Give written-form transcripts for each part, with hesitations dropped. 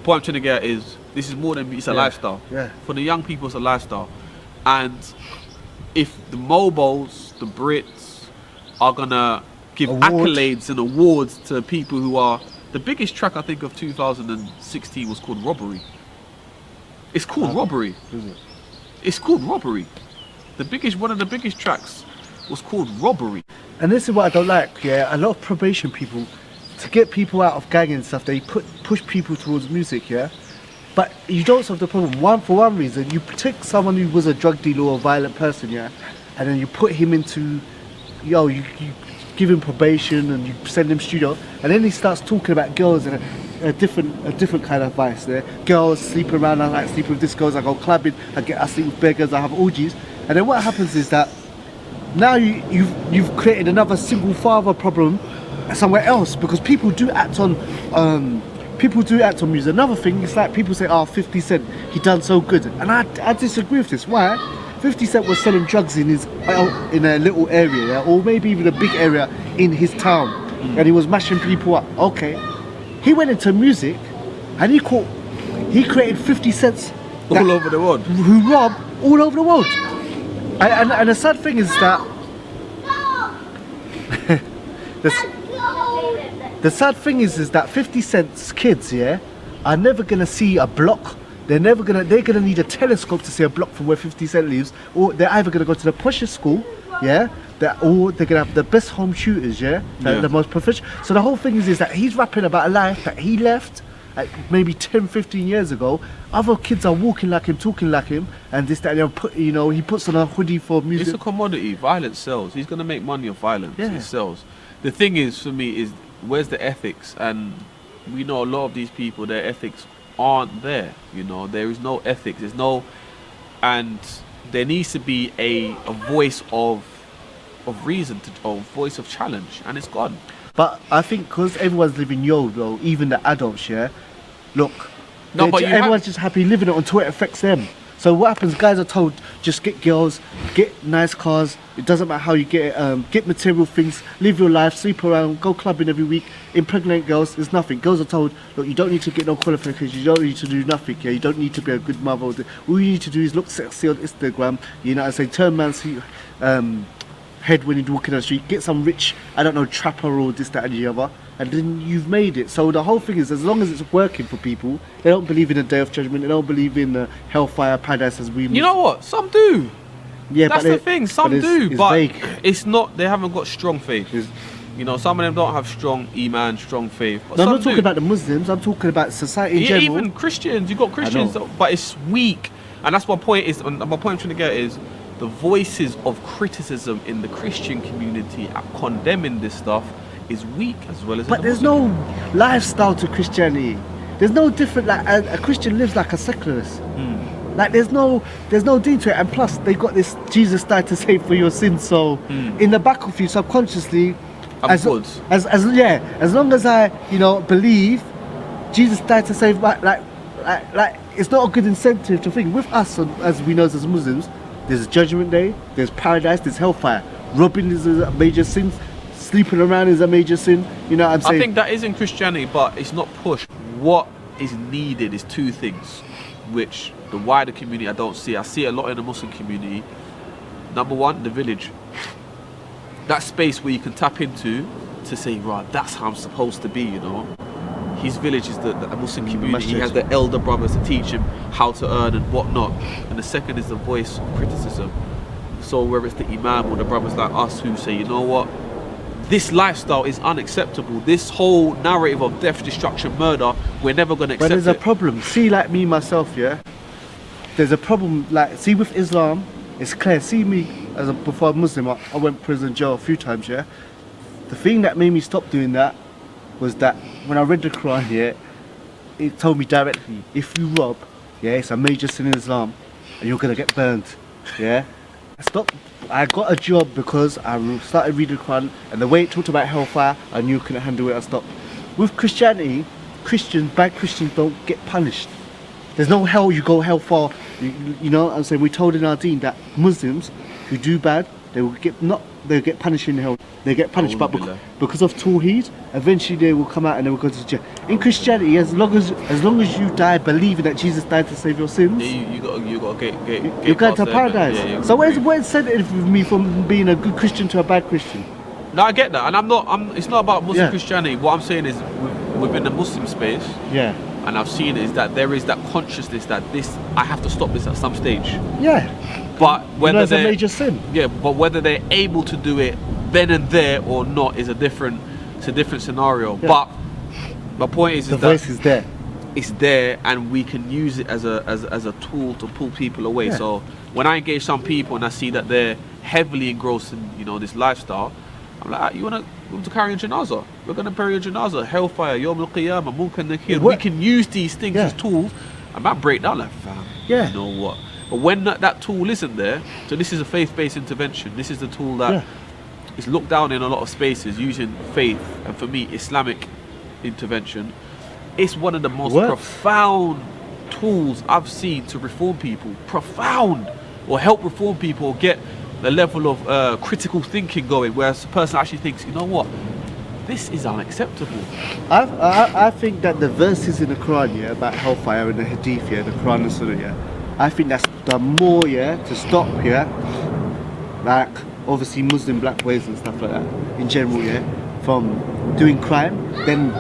point I'm trying to get is this is more than it's a lifestyle. Yeah. For the young people, it's a lifestyle, and if the mobiles, the Brits, are gonna give accolades and awards to people who are the biggest track I think of 2016 was called Robbery. It's called Robbery. Is it? It's called Robbery. One of the biggest tracks was called Robbery. And this is what I don't like, yeah. A lot of probation people, to get people out of gang and stuff, they push people towards music, yeah. But you don't solve the problem. For one reason, you take someone who was a drug dealer or a violent person, yeah, and then you put him into, you give him probation and you send him studio, and then he starts talking about girls and a different kind of vice. Yeah? Girls sleeping around, I like sleeping with this girls, I go clubbing, I sleep with beggars, I have orgies, and then what happens is that now you've created another single father problem somewhere else, because people do act on music. Another thing is like people say, 50 Cent, he done so good, and I disagree with this. Why? 50 Cent was selling drugs in a little area, yeah? Or maybe even a big area in his town, and he was mashing people up. Okay, he went into music, and he created 50 Cents All over the world. Who rob all over the world. And the sad thing is that the sad thing is that 50 Cent's kids, yeah, are never gonna see a block. They're gonna need a telescope to see a block from where 50 Cent lives, or they're either gonna go to the poshest school, yeah, or they're gonna have the best home shooters, yeah, the most professional. So the whole thing is that he's rapping about a life that he left maybe 10, 15 years ago. Other kids are walking like him, talking like him, and this, that, and he puts on a hoodie for music. It's a commodity. Violence sells. He's gonna make money off violence. Yeah. It sells. The thing is, for me, is where's the ethics? And we know a lot of these people, their ethics aren't there. There is no ethics. And there needs to be a voice of reason, a voice of challenge, and it's gone. But I think because everyone's living YOLO, even the adults, yeah. Look, everyone's just happy living it until it affects them. So what happens? Guys are told just get girls, get nice cars. It doesn't matter how you get it. Get material things, live your life, sleep around, go clubbing every week, impregnate girls. There's nothing. Girls are told, look, you don't need to get no qualifications. You don't need to do nothing. Yeah, you don't need to be a good mother. All you need to do is look sexy on Instagram. And say turn man's head when you're walking down the street. Get some rich, trapper or this, that, and the other. And then you've made it. So the whole thing is, as long as it's working for people, they don't believe in a day of judgment. They don't believe in hellfire, paradise as we. You know what? Some do. Yeah, that's the thing. Some do, it's but vague. It's not. They haven't got strong faith. Some of them don't have strong iman, strong faith. But no, I'm not talking about the Muslims. I'm talking about society in general. Even Christians. You got Christians, but it's weak. And that's my point. My point I'm trying to get is the voices of criticism in the Christian community at condemning this stuff is weak as well as. But there's no lifestyle to Christianity. There's no different. Like a Christian lives like a secularist. Like there's no deen to it. And plus they got this Jesus died to save for your sins. So in the back of you subconsciously, as long as I believe Jesus died to save my like it's not a good incentive to think. With us as we know as Muslims, there's judgment day, there's paradise, there's hellfire. Robbing is a major sin. Sleeping around is a major sin. You know what I'm saying? I think that is in Christianity, but it's not pushed. What is needed is two things, which the wider community I don't see. I see it a lot in the Muslim community. Number one, the village. That space where you can tap into to say, right, that's how I'm supposed to be, His village is the Muslim community. He has the elder brothers to teach him how to earn and whatnot. And the second is the voice of criticism. So whether it's the imam or the brothers like us who say, you know what, this lifestyle is unacceptable. This whole narrative of death, destruction, murder, we're never going to accept it. But there's a problem. See, like me, myself, yeah? There's a problem, see with Islam, it's clear. See me, before a Muslim, I went prison jail a few times, yeah? The thing that made me stop doing that was that when I read the Quran, yeah, it told me directly, if you rob, yeah, it's a major sin in Islam, and you're going to get burned, yeah? I got a job because I started reading the Quran, and the way it talked about hellfire, I knew I couldn't handle it, I stopped. With Christianity, bad Christians don't get punished. There's no hell, you go hellfire. You know what I'm saying? We told in our deen that Muslims who do bad, they'll get punished in hell. They get punished, but Alhamdulillah. because of Tawheed, eventually they will come out and they will go to jail. In Christianity, as long as you die believing that Jesus died to save your sins, Yeah, you got to get you're going past to there, paradise. man. Yeah, So where's incentive with me from being a good Christian to a bad Christian? No, I get that, and it's not about Muslim Yeah. Christianity. What I'm saying is, within the Muslim space, Yeah, and I've seen is that there is that consciousness that I have to stop this at some stage. yeah. But whether It's a they're major sin. yeah, but whether they're able to do it then and there or not is a different scenario. Yeah. But my point is The that voice is there. it's there, and we can use it as a tool to pull people away. Yeah. So when I engage some people and I see that they're heavily engrossed in this lifestyle, I'm like, you want to carry a janazah? We're going to bury a janazah, hellfire, yawm al-qiyamah, mulk and nakir. We What- can use these things Yeah. as tools. I might break down like, fam, Yeah. you know what? But when that tool isn't there, so this is a faith-based intervention. This is the tool that Yeah. is looked down in a lot of spaces using faith, and for me, Islamic intervention. It's one of the most Works. profound tools I've seen to reform people. Profound, or help reform people, or get the level of critical thinking going, whereas the person actually thinks, you know what, this is unacceptable. I think that the verses in the Quran, yeah, about hellfire and the Hadith, yeah, the Quran and Sunnah, yeah, I think that's the more, yeah, to stop, yeah, like obviously Muslim black boys and stuff like that, in general, yeah, from doing crime, then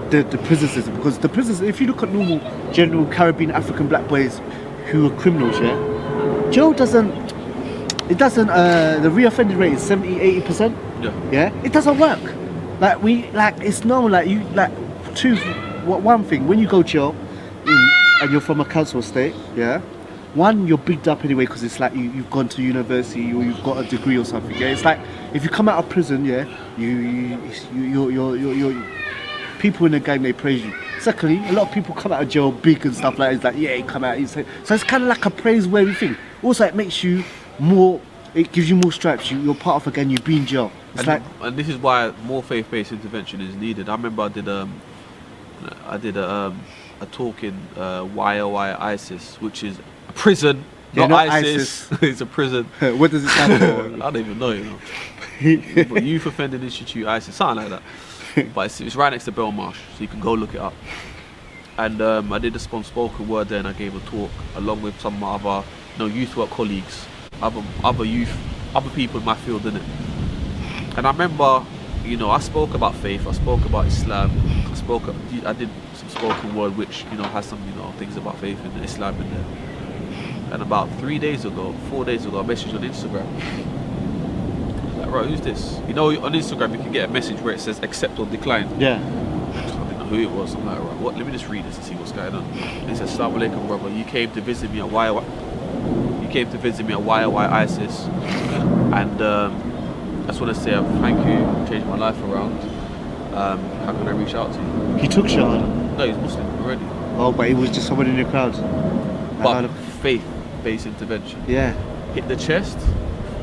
the prison system, because the prisons, if you look at normal, general Caribbean, African black boys who are criminals, yeah, jail doesn't, the reoffending rate is 70-80%. Yeah. Yeah, it doesn't work. It's normal. One thing, when you go jail and you're from a council estate, yeah, one, you're bigged up anyway because it's like you've gone to university or you've got a degree or something. Yeah, it's like if you come out of prison, yeah, you're people in the gang, they praise you. Secondly, a lot of people come out of jail big and stuff like that. It's like, yeah, he come out. So it's kind of like a praiseworthy thing. Also, it makes you more. It gives you more stripes. You're part of a gang. You be in jail. It's And this is why more faith-based intervention is needed. I remember I did a talk in YOI ISIS, which is a prison, Yeah, not not ISIS. It's a prison. what does it stand for? I don't even know, But Youth Offending Institute ISIS, something like that. But it's right next to Belmarsh, so you can go look it up. And I did a spoken word there, and I gave a talk along with some of my other youth work colleagues, other people in my field, innit? And I remember, I spoke about faith, I spoke about Islam, I did some spoken word which, has some, things about faith and Islam in there. And about 4 days ago, I messaged on Instagram. Like, bro, who's this? On Instagram you can get a message where it says accept or decline. Yeah. I didn't know who it was. I'm like, right, what? Let me just read this and see what's going on. And it says, Assalamu alaikum, brother. You came to visit me at YOI ISIS, and I just want to say thank you, changed my life around. How can I reach out to you? He took Shahada. No, he's Muslim already. Oh, but he was just someone in the crowd. But faith-based intervention. Yeah. Hit the chest,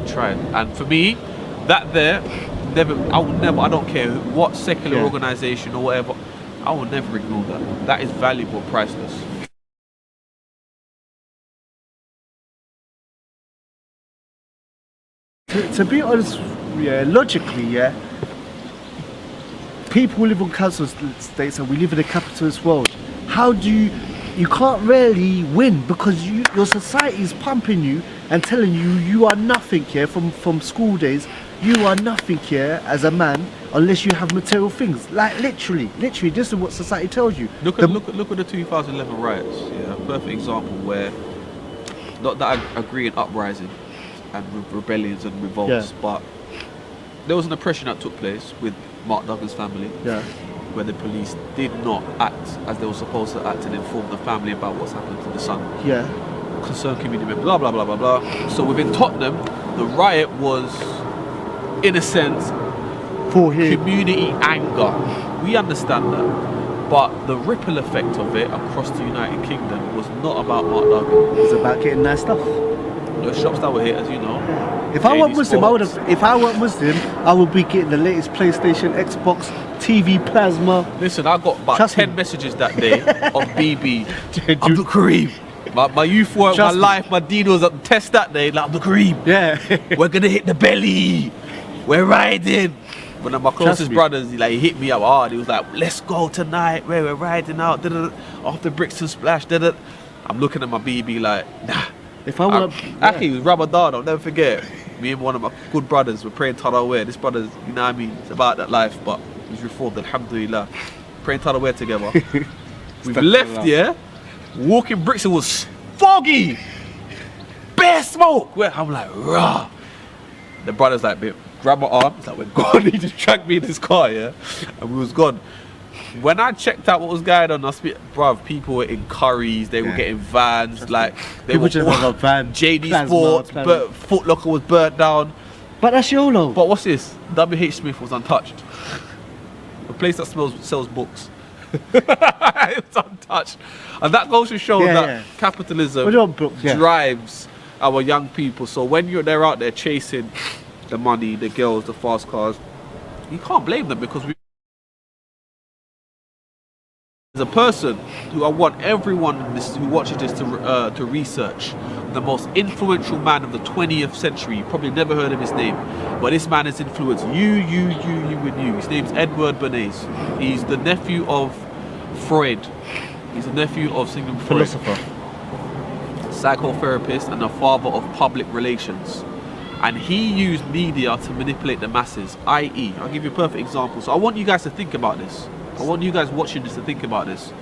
try it. And for me, that there, I don't care what secular organisation or whatever, I will never ignore that. That is valuable, priceless. To be honest, yeah, logically, yeah, people who live on council estates and we live in a capitalist world. How do you can't really win because your society is pumping you and telling you are nothing here from school days. You are nothing here as a man unless you have material things. Like literally, this is what society tells you. Look at the 2011 riots. Yeah, a perfect example where, not that I agree in uprising and rebellions and revolts, but there was an oppression that took place with Mark Duggan's family. Yeah. Where the police did not act as they were supposed to act and inform the family about what's happened to the son. Yeah. Concerned community members, blah blah blah blah blah. So within Tottenham, the riot was, in a sense, For him. community anger. We understand that, but the ripple effect of it across the United Kingdom was not about Mark Duggan. It's about getting nice stuff. The shops that were hit, as you know. If I weren't JD Muslim, Sports. If I weren't Muslim, I would be getting the latest PlayStation, Xbox, TV, plasma. Listen, I got about Trust 10 me. messages that day of BB. Abdul Kareem, My youth work, my Trust me. life, my deed was at the test that day. Like, Abdul Kareem, Yeah. we're gonna hit the belly. We're riding. One of my closest me. brothers, he hit me up hard. He was like, let's go tonight. We're riding out. Off the Brixton Splash. I'm looking at my BB like, nah. If I want Actually, it was Ramadan. I'll never forget. Me and one of my good brothers were praying Tarawih. This brother's, you know what I mean? It's about that life, but he's reformed, alhamdulillah. Praying Tarawih together. We've left, yeah? Walking Brixton was foggy. Bare smoke. I'm like, rah. The brother's like, babe, grab my arm. He's like, we're gone. He just dragged me in his car, yeah? And we was gone. When I checked out what was going on, bruv, people were in curries, they were getting vans, like they people were just have a van. JD Plasma, Sports, plasma. Foot Locker was burnt down. But that's YOLO. But what's this? WH Smith was untouched. A place that sells books. It was untouched. And that goes to show that capitalism drives our young people. So when they're out there chasing the money, the girls, the fast cars, you can't blame them, because as a person who I want everyone who watches this to research the most influential man of the 20th century. You probably never heard of his name, but this man has influenced you and you. His name's Edward Bernays. He's the nephew of Freud. He's the nephew of Sigmund Freud. Philosopher. Psychotherapist and the father of public relations. And he used media to manipulate the masses, i.e., I'll give you a perfect example. So I want you guys to think about this. I want you guys watching this to think about this.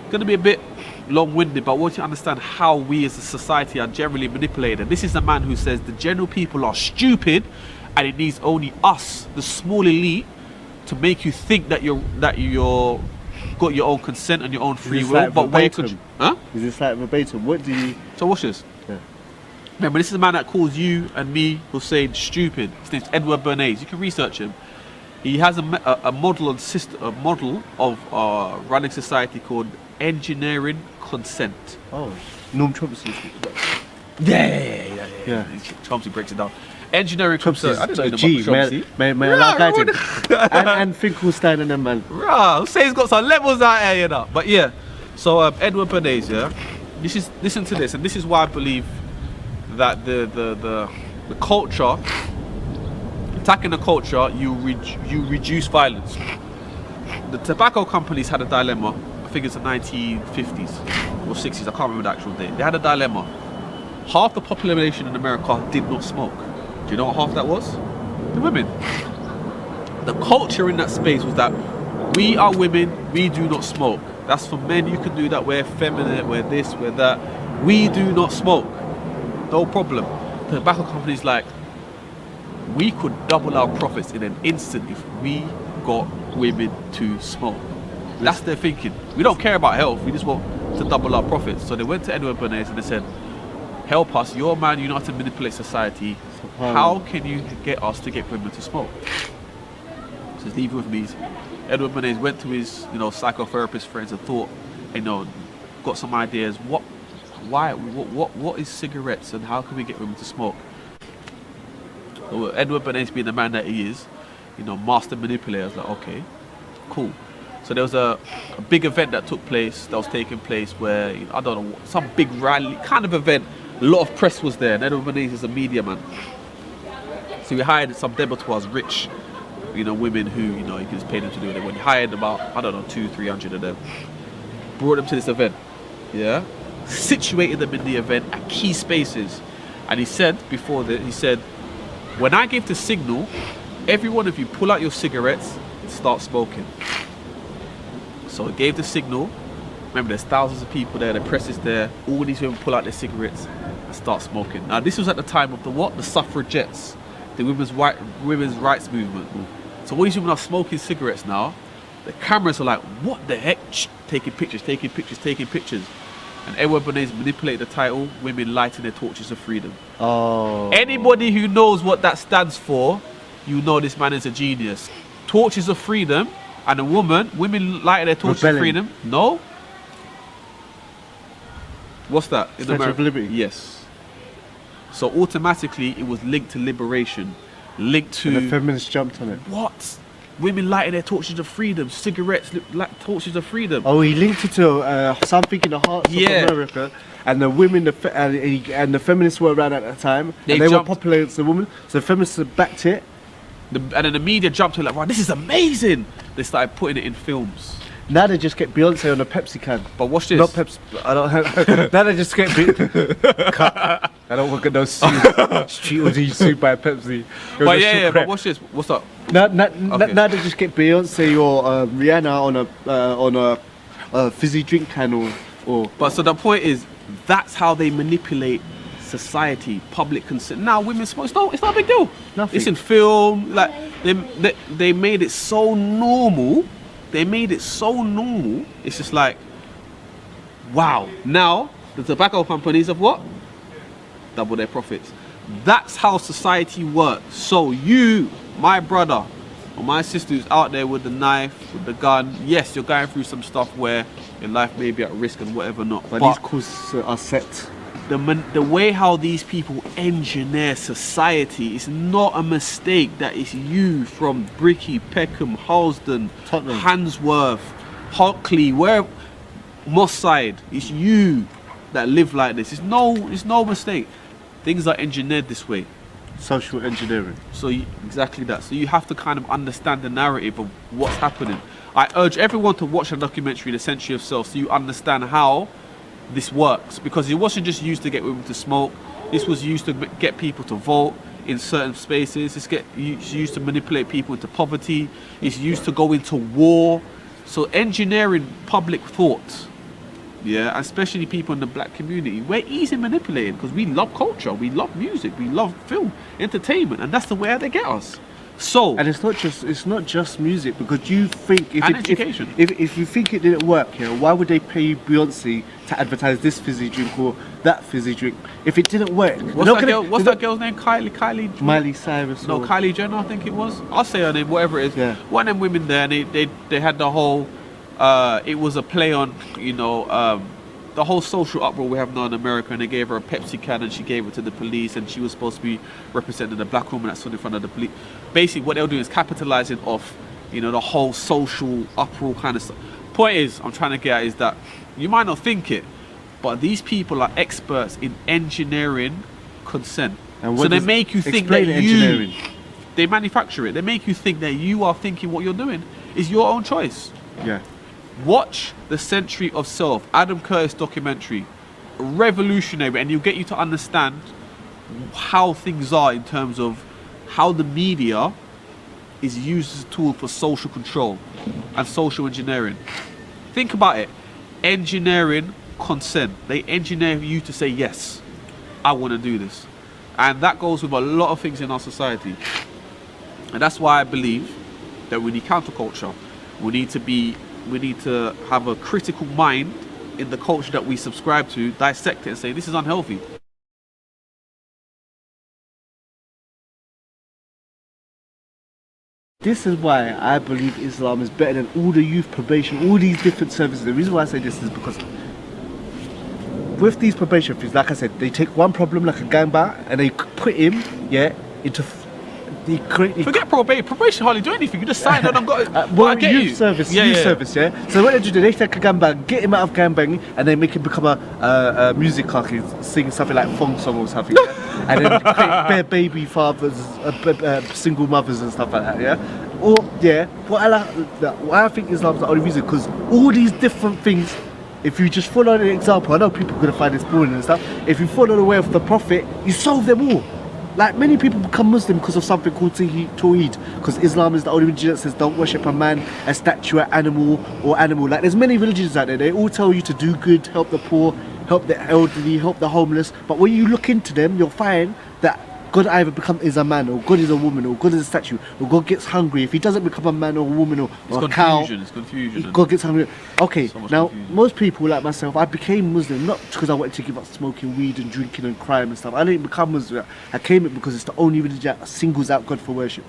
It's going to be a bit long-winded, but I want you to understand how we as a society are generally manipulated. This is a man who says the general people are stupid, and it needs only us, the small elite, to make you think that you're got your own consent and your own free will. Like but where could Is this like verbatim? What do you? So watch this. Yeah. Remember, this is a man that calls you and me Hussein stupid. His name's Edward Bernays. You can research him. He has a model of running society called engineering consent. Oh, Norm Chomsky. Yeah. Chomsky breaks it down. Engineering consent. I didn't know about Chomsky. May I like it? And Finkelstein and them, man. Rah, Hussein's got some levels out here, you know. But yeah, so Edward Bernays, yeah. Listen to this, and this is why I believe that the culture. Attacking the culture, you reduce violence. The tobacco companies had a dilemma. I think it's the 1950s or 60s. I can't remember the actual date. They had a dilemma. Half the population in America did not smoke. Do you know what half that was? The women. The culture in that space was that we are women, we do not smoke. That's for men. You can do that. We're feminine. We're this. We're that. We do not smoke. No problem. The tobacco companies like, we could double our profits in an instant if we got women to smoke. That's their thinking. We don't care about health, we just want to double our profits. So they went to Edward Bernays and they said, help us, you're a man, you know how to manipulate society. How can you get us to get women to smoke? He says, leave it with me. Edward Bernays went to his psychotherapist friends and thought, got some ideas. What is cigarettes and how can we get women to smoke? Edward Bernays being the man that he is, master manipulator, I was like, okay, cool. So there was a big event that was taking place where, I don't know, some big rally kind of event. A lot of press was there, and Edward Bernays is a media man. So we hired some debutants, rich, women who, he could just pay them to do it. When he hired about, 200-300 of them, brought them to this event, yeah, situated them in the event at key spaces, and he said when I give the signal, every one of you pull out your cigarettes and start smoking. So he gave the signal. Remember, there's thousands of people there, the press is there, all these women pull out their cigarettes and start smoking. Now this was at the time of the suffragettes, the women's rights movement. So all these women are smoking cigarettes now. The cameras are like, what the heck? Taking pictures. And Edward Bernays manipulated the title, Women Lighting Their Torches of Freedom. Oh. Anybody who knows what that stands for, you know this man is a genius. Torches of Freedom, and women lighting their torches of freedom. No? What's that? Statue of Liberty? Yes. So automatically it was linked to liberation. Linked to... And the feminists jumped on it. What? women lighting their torches of freedom, cigarettes, torches of freedom. Oh, he linked it to something in the hearts Yeah. of America, and the women, and the feminists were around at that time, and they were jumped. popular against the women, so the feminists backed it. And then the media jumped to it like, wow, this is amazing. They started putting it in films. Now they just get Beyonce on a Pepsi can. But watch this. Not Pepsi. I don't. Now they just get cut. I don't want to no street or sued by Pepsi. But yeah, but watch this. What's up? Now they just get Beyonce or Rihanna on a fizzy drink can or. But so the point is, that's how they manipulate society, public consent. Now women smoke. It's not a big deal. Nothing. It's in film. Like they made it so normal. They made it so normal. It's just like, wow. Now the tobacco companies have what? Double their profits. That's how society works. So you, my brother, or my sister who's out there with the knife, with the gun, yes, you're going through some stuff where your life may be at risk and whatever not. But these courses are set. The way how these people engineer society is not a mistake. That is you from Bricky, Peckham, Halsden, Tottenham. Handsworth, Hockley, where Moss Side. It's you that live like this. It's no mistake. Things are engineered this way. Social engineering. So exactly that. So you have to kind of understand the narrative of what's happening. I urge everyone to watch the documentary, The Century of Self, so you understand how this works, because it wasn't just used to get women to smoke. This was used to get people to vote in certain spaces. It's used to manipulate people into poverty. It's used to go into war. So engineering public thought, yeah, especially people in the black community, we're easy manipulated because we love culture, we love music, we love film, entertainment, and that's the way they get us. So And it's not just music, because you think And education. If you think it didn't work, why would they pay Beyonce to advertise this fizzy drink or that fizzy drink if it didn't work? what's that girl's name? Kylie Miley Cyrus. No, or- Kylie Jenner, I think it was. I'll say her name, whatever it is. Yeah. One of them women there, and they had the whole. It was a play on, the whole social uproar we have now in America, and they gave her a Pepsi can and she gave it to the police, and she was supposed to be representing the black woman that stood in front of the police. Basically, what they were doing is capitalizing off, the whole social uproar kind of stuff. Point is, I'm trying to get at is that you might not think it, but these people are experts in engineering consent. And So what they does- make you think explain that engineering. they manufacture it. They make you think that you are thinking what you're doing is your own choice. Yeah. Watch The Century of Self, Adam Curtis documentary, revolutionary, and it'll get you to understand how things are in terms of how the media is used as a tool for social control and social engineering. Think about it. Engineering consent. They engineer you to say, yes, I want to do this. And that goes with a lot of things in our society. And that's why I believe that we need counterculture. We need to have a critical mind in the culture that we subscribe to, dissect it and say, this is unhealthy. This is why I believe Islam is better than all the youth probation, all these different services. The reason why I say this is because with these probation things, like I said, they take one problem like a gangbanger and they put him, into Forget probation. Probation hardly do anything. You just sign on and got. well, I get youth you. service, Yeah, youth yeah. service, So what they do, they take a gangbanger, get him out of gangbanging, and they make him become a music artist, sing something like funk song or something, and then create bare baby fathers, single mothers and stuff like that, Or what I think Islam's the only reason, because all these different things. If you just follow the example, I know people are going to find this boring and stuff. If you follow the way of the Prophet, you solve them all. Like many people become Muslim because of something called Tawheed, because Islam is the only religion that says don't worship a man, a statue, an animal, or animal. Like there's many religions out there. They all tell you to do good, help the poor, help the elderly, help the homeless. But when you look into them, you'll find that God either is a man, or God is a woman, or God is a statue, or God gets hungry. If he doesn't become a man or a woman or a cow, It's confusion. God gets hungry. Okay, So much now confusion. most people like myself, I became Muslim not because I wanted to give up smoking weed and drinking and crime and stuff. I didn't become Muslim. I came it because it's the only religion that singles out God for worship.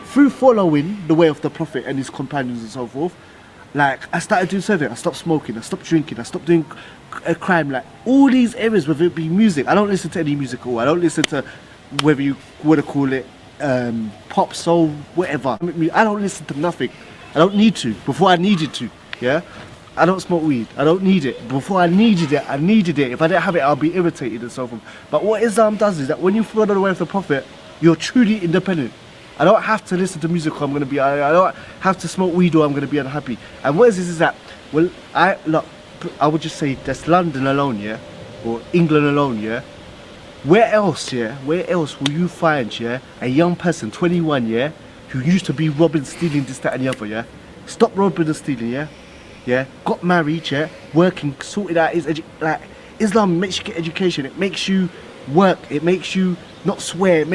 Through following the way of the Prophet and his companions and so forth, like I started doing serving. I stopped smoking. I stopped drinking. I stopped doing crime. Like all these areas, whether it be music, I don't listen to any music at all. I don't listen to whether you want to call it pop, soul, whatever. I don't listen to nothing. I don't need to. Before I needed to, yeah. I don't smoke weed. I don't need it. Before I needed it, I needed it. If I didn't have it, I'll be irritated and so forth. But what Islam does is that when you follow the way of the Prophet, you're truly independent. I don't have to listen to music or I'm gonna be. I don't have to smoke weed or I'm gonna be unhappy. And what is that? Well, I would just say that's London alone, yeah, or England alone, yeah. Where else, yeah? Where else will you find, yeah, a young person, 21, yeah, who used to be robbing, stealing, this, that, and the other, yeah? Stop robbing and stealing, yeah? Yeah, got married, yeah, working, sorted out his like Islam makes you get education, it makes you work, it makes you not swear,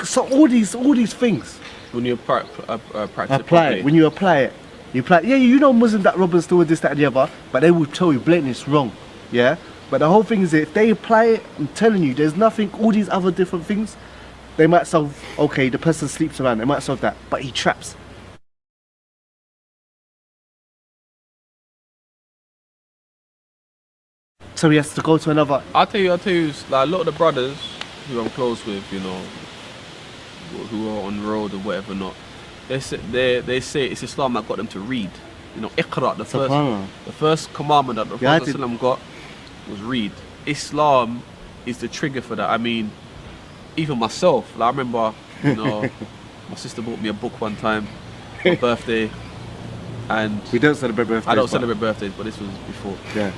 so all these things. When you practice apply it, when you apply it, yeah, you know Muslims that rob and steal this, that, and the other, but they will tell you blatantly it's wrong, yeah. But the whole thing is that if they apply it, I'm telling you, there's nothing. All these other different things, they might solve. Okay, the person sleeps around, they might solve that, but he traps. So he has to go to another. I'll tell you, like a lot of the brothers who I'm close with, you know, who are on the road or whatever not, they say it's Islam that got them to read. You know, Iqra, the first commandment that the Prophet got was read. Islam is the trigger for that. I mean, even myself, like I remember, you know, my sister bought me a book one time for my birthday, and we don't celebrate birthdays. I don't celebrate birthdays, but this was before. Yeah.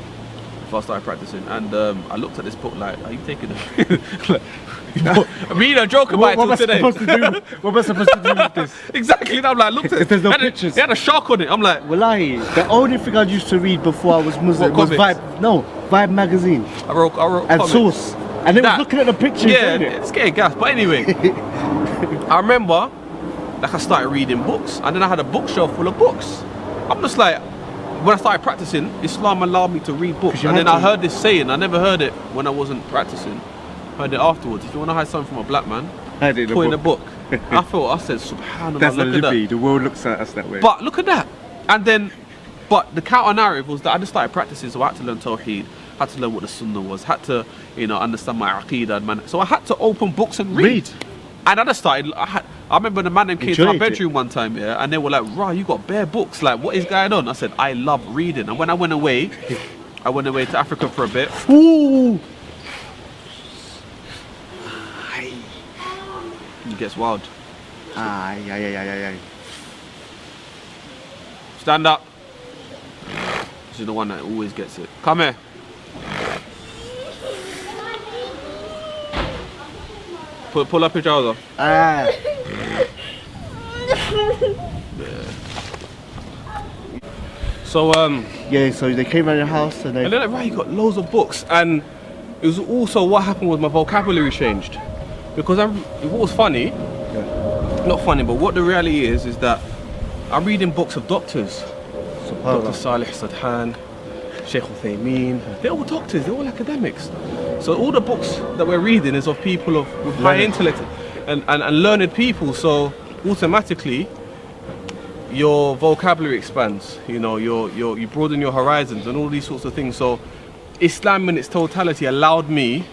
Before I started practicing, and I looked at this book like, are you taking it? Me and I joke about it till today. What am I supposed to do with this? Exactly, and I'm like, looked at it. There's no pictures. It had a shark on it. I'm like, wallahi, the only thing I used to read before I was Muslim was Vibe magazine. I wrote and comics. Source, and they was looking at the pictures. Yeah, it's getting gas. But anyway, I remember, like I started reading books, and then I had a bookshelf full of books. I'm just like, when I started practicing, Islam allowed me to read books, and then I heard this saying. I never heard it when I wasn't practicing. Heard it afterwards. If you want to hide something from a black man, put in a book. I said, Subhanallah. That's look at that. The world looks at us that way. But look at that. And then, but the counter narrative was that I just started practicing, so I had to learn Tawheed, had to learn what the Sunnah was, had to, you know, understand my Aqeedah and man. So I had to open books and read. And I just started. I remember the man came to my bedroom one time, yeah, and they were like, "Rah, you got bare books. Like, what is going on?" I said, "I love reading." And when I went away to Africa for a bit. Ooh. It gets wild. Yeah. Stand up. This is the one that always gets it. Come here. Pull up your trouser. Yeah. So so they came around your house and then like, right, you got loads of books, and it was also what happened was my vocabulary changed, because what was funny, not funny, but what the reality is that I'm reading books of doctors. Dr. Salih Sadhan, Sheikh Uthaymeen, they're all doctors, they're all academics. So all the books that we're reading is of people with high intellect and learned people. So automatically your vocabulary expands. You know, you broaden your horizons and all these sorts of things. So Islam in its totality allowed me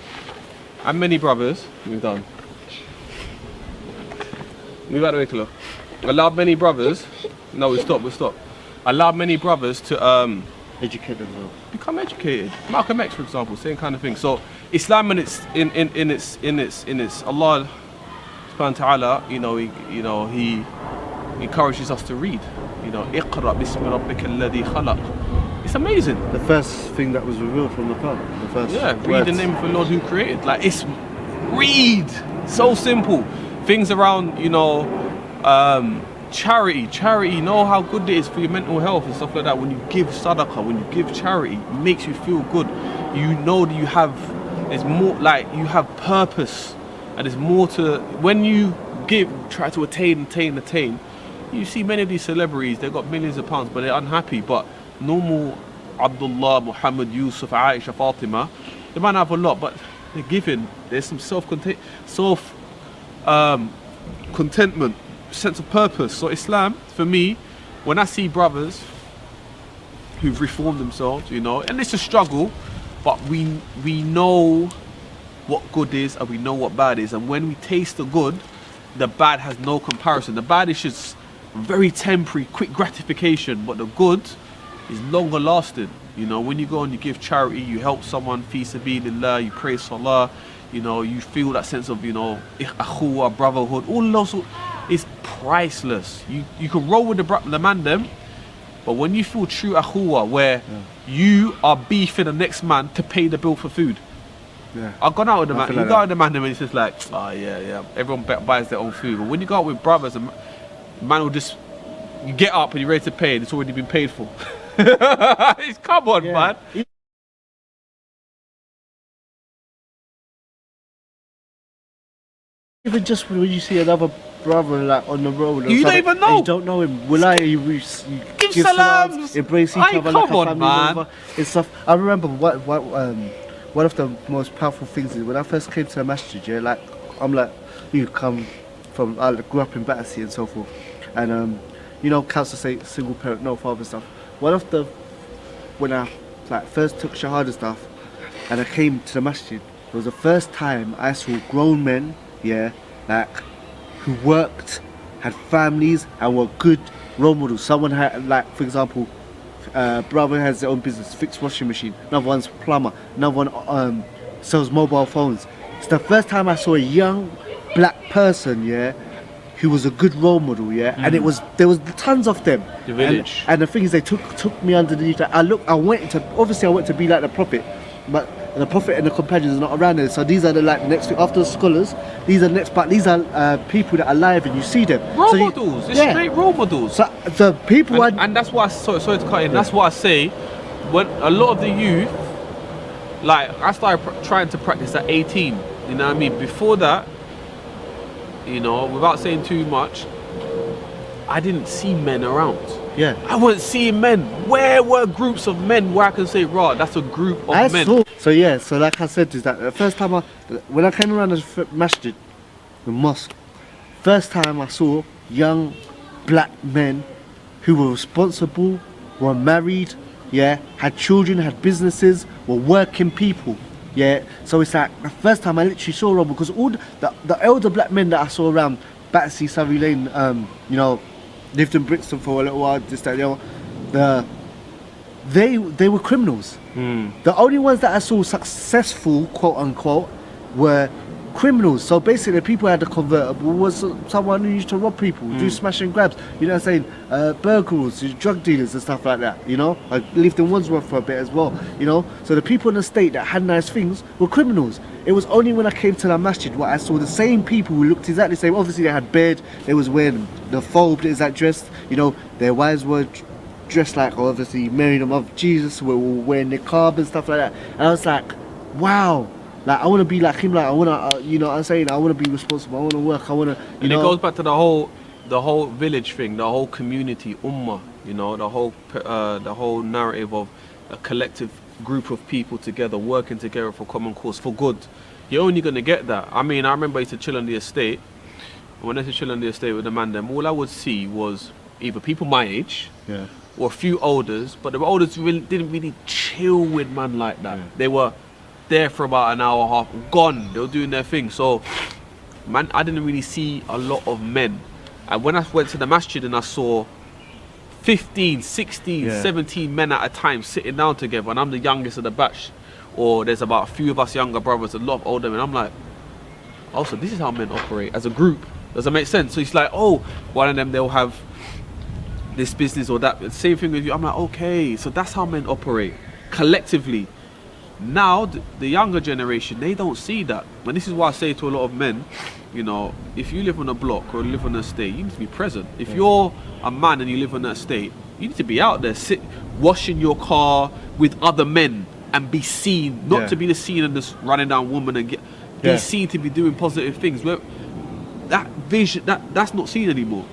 and many brothers. Move down. Move out of the way, Kilo. Allowed many brothers. No, we stop. Allowed many brothers to educate themselves. Become educated. Malcolm X, for example, same kind of thing. So Islam in its Allah subhanahu wa ta'ala, he encourages us to read. You know, Iqra bismi rabbika alladhi khalaq. It's amazing. The first thing that was revealed from the Quran. The first read the name of the Lord who created. Like, it's read. So simple. Things around, charity, know how good it is for your mental health and stuff like that. When you give sadaqah, when you give charity, it makes you feel good. You know that there's more, like, you have purpose, and there's more to, when you try to attain. You see many of these celebrities, they've got millions of pounds, but they're unhappy. But normal Abdullah, Muhammad, Yusuf, Aisha, Fatima, they might have a lot, but they're giving. There's some contentment, sense of purpose. So Islam, for me, when I see brothers who've reformed themselves, and it's a struggle, but we know what good is and we know what bad is, and when we taste the good, the bad has no comparison. The bad is just very temporary, quick gratification, but the good is longer lasting. You know, when you go and you give charity, you help someone, fi sabilillah, you pray salah, you know, you feel that sense of, you know, akhuwa, brotherhood, all those, it's priceless. You can roll with the man them, but when you feel true akhuwa, where you are beefing the next man to pay the bill for food. Yeah. I've gone out with the man, like you go out with the man and it's just like, oh yeah, everyone buys their own food. But when you go out with brothers, the man will just, you get up and you're ready to pay and it's already been paid for. Come on, man. Even just when you see another brother like on the road, you don't even know. You don't know him. Will I? You give salams, embrace each other like a family member. It's stuff. I remember one of the most powerful things is when I first came to the masjid. Yeah, like I'm like, you come from. I grew up in Battersea and so forth, and you know, council say single parent, no father stuff. One of the when I like first took shahada stuff, and I came to the masjid, it was the first time I saw grown men. Yeah, like who worked, had families, and were good role models. Someone had, like, for example, brother has their own business, fixed washing machine. Another one's plumber. Another one sells mobile phones. It's the first time I saw a young black person, yeah, who was a good role model, yeah. And there was tons of them. The village. And the thing is, they took me underneath. I went to be like the Prophet, but the Prophet and the companions are not around there. So these are the next thing after the scholars. These are the next part. These are people that are alive and you see them. Role models. It's straight role models. So the people and that's why sorry to cut in. Yeah. That's what I say. When a lot of the youth, like I started trying to practice at 18. You know what I mean? Before that, you know, without saying too much, I didn't see men around. Yeah. I wasn't seeing men. Where were groups of men where I can say, right, that's a group of men? So like I said, is that the first time when I came around the masjid, the mosque, first time I saw young black men who were responsible, were married, yeah, had children, had businesses, were working people. Yeah, so it's like the first time I literally saw Rob, because all the elder black men that I saw around Battersea, Surrey Lane, you know, lived in Brixton for a little while, this, that, the other. They were criminals. The only ones that I saw successful, quote unquote, were criminals. So basically, the people who had the convertible was someone who used to rob people, do smash and grabs. You know what I'm saying? Burglars, drug dealers and stuff like that. You know, I lived in Wandsworth for a bit as well. You know, so the people in the state that had nice things were criminals. It was only when I came to the masjid where I saw the same people who looked exactly the same. Obviously, they had beard. They was wearing the thobe that is that dressed. You know, their wives were dressed like, obviously, Mary the Mother of Jesus, were wearing niqab and stuff like that. And I was like, wow. Like, I want to be like him. Like, I want to, you know what I'm saying? I want to be responsible. I want to work. I want to, and it goes back to the whole village thing, the whole community, ummah, you know, the whole narrative of a collective group of people together, working together for common cause, for good. You're only going to get that. I mean, I remember I used to chill on the estate. When I used to chill on the estate with the man them, all I would see was either people my age, or a few elders, but the elders didn't really chill with man like that. They were there for about an hour and a half, gone. They were doing their thing. So, man, I didn't really see a lot of men. And when I went to the masjid and I saw 15, 16, 17 men at a time sitting down together, and I'm the youngest of the batch, or there's about a few of us younger brothers, a lot of older men, I'm like, also, this is how men operate as a group. Does that make sense? So it's like, oh, one of them, they'll have this business or that. Same thing with you. I'm like, okay, so that's how men operate collectively. Now, the younger generation, they don't see that. And this is why I say to a lot of men, you know, if you live on a block or live on an estate, you need to be present. If you're a man and you live on an estate, you need to be out there, washing your car with other men and be seen, not to be the scene and just running down women and be seen to be doing positive things. That vision, that's not seen anymore.